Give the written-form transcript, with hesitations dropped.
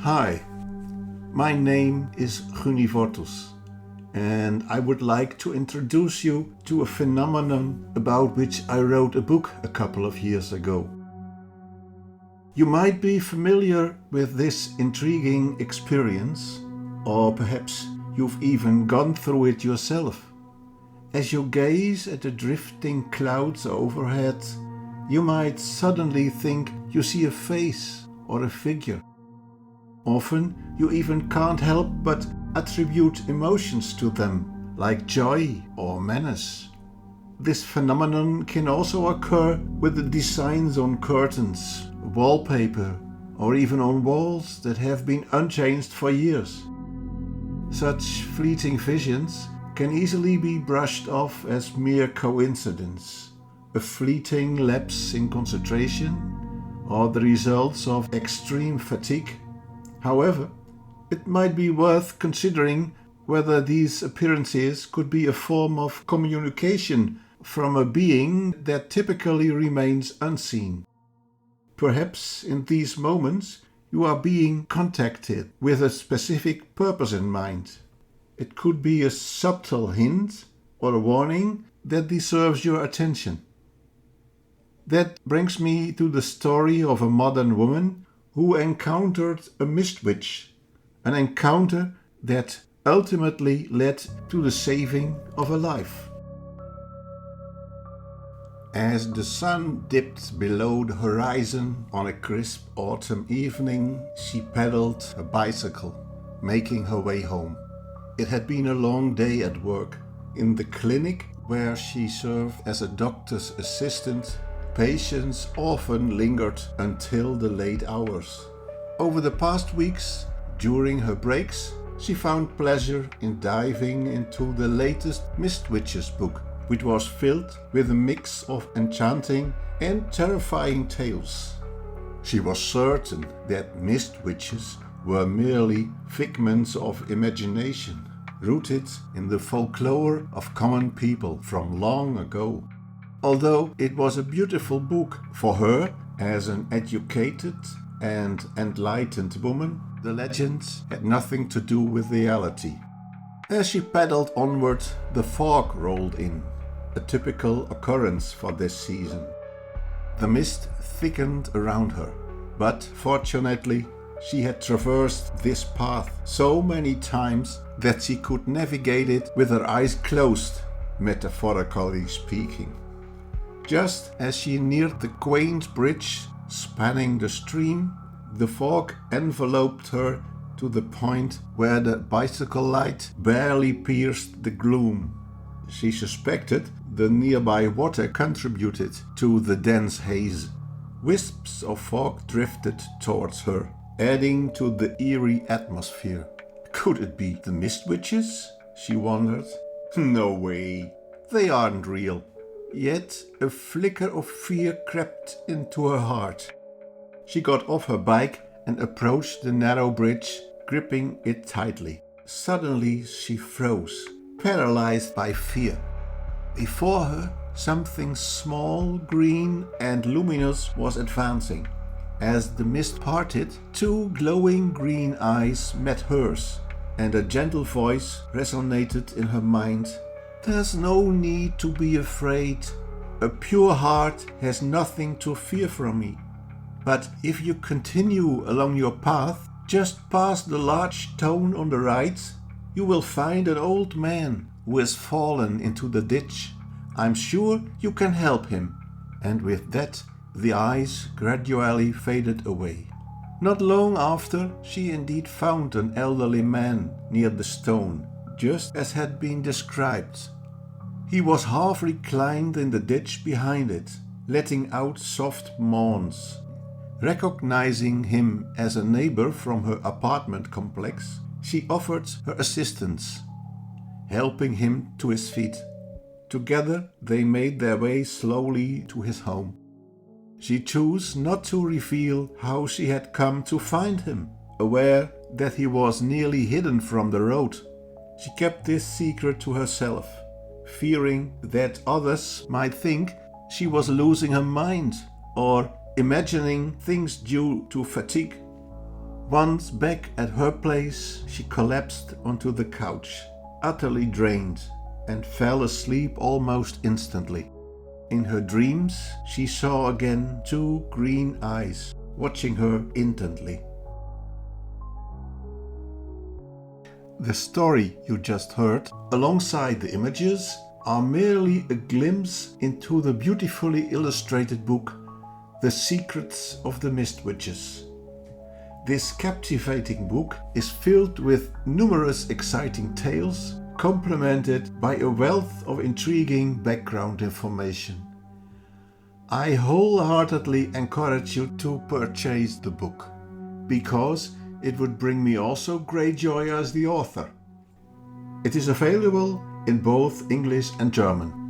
Hi, my name is Gunny Vortus, and I would like to introduce you to a phenomenon about which I wrote a book a couple of years ago. You might be familiar with this intriguing experience, or perhaps you've even gone through it yourself. As you gaze at the drifting clouds overhead, you might suddenly think you see a face or a figure. Often you even can't help but attribute emotions to them, like joy or menace. This phenomenon can also occur with the designs on curtains, wallpaper, or even on walls that have been unchanged for years. Such fleeting visions can easily be brushed off as mere coincidence, a fleeting lapse in concentration, or the results of extreme fatigue. However, it might be worth considering whether these appearances could be a form of communication from a being that typically remains unseen. Perhaps in these moments you are being contacted with a specific purpose in mind. It could be a subtle hint or a warning that deserves your attention. That brings me to the story of a modern woman who encountered a mist witch, an encounter that ultimately led to the saving of a life. As the sun dipped below the horizon on a crisp autumn evening, she pedaled a bicycle, making her way home. It had been a long day at work. In the clinic where she served as a doctor's assistant, patients often lingered until the late hours. Over the past weeks, during her breaks, she found pleasure in diving into the latest Mist Witches book, which was filled with a mix of enchanting and terrifying tales. She was certain that Mist Witches were merely figments of imagination, rooted in the folklore of common people from long ago. Although it was a beautiful book for her as an educated and enlightened woman, the legends had nothing to do with reality. As she pedaled onward, the fog rolled in, a typical occurrence for this season. The mist thickened around her, but fortunately, she had traversed this path so many times that she could navigate it with her eyes closed, metaphorically speaking. Just as she neared the quaint bridge spanning the stream, the fog enveloped her to the point where the bicycle light barely pierced the gloom. She suspected the nearby water contributed to the dense haze. Wisps of fog drifted towards her, adding to the eerie atmosphere. Could it be the Mist Witches? She wondered. No way, they aren't real. Yet a flicker of fear crept into her heart. She got off her bike and approached the narrow bridge, gripping it tightly. Suddenly she froze, paralyzed by fear. Before her, something small, green, and luminous was advancing. As the mist parted, two glowing green eyes met hers, and a gentle voice resonated in her mind. There's no need to be afraid. A pure heart has nothing to fear from me. But if you continue along your path, just past the large stone on the right, you will find an old man who has fallen into the ditch. I'm sure you can help him. And with that, the eyes gradually faded away. Not long after, she indeed found an elderly man near the stone, just as had been described. He was half reclined in the ditch behind it, letting out soft moans. Recognizing him as a neighbor from her apartment complex, she offered her assistance, helping him to his feet. Together they made their way slowly to his home. She chose not to reveal how she had come to find him, aware that he was nearly hidden from the road. She kept this secret to herself, fearing that others might think she was losing her mind or imagining things due to fatigue. Once back at her place, she collapsed onto the couch, utterly drained, and fell asleep almost instantly. In her dreams, she saw again two green eyes watching her intently. The story you just heard, alongside the images, are merely a glimpse into the beautifully illustrated book The Secrets of the Mist Witches. This captivating book is filled with numerous exciting tales, complemented by a wealth of intriguing background information. I wholeheartedly encourage you to purchase the book, because it would bring me also great joy as the author. It is available in both English and German.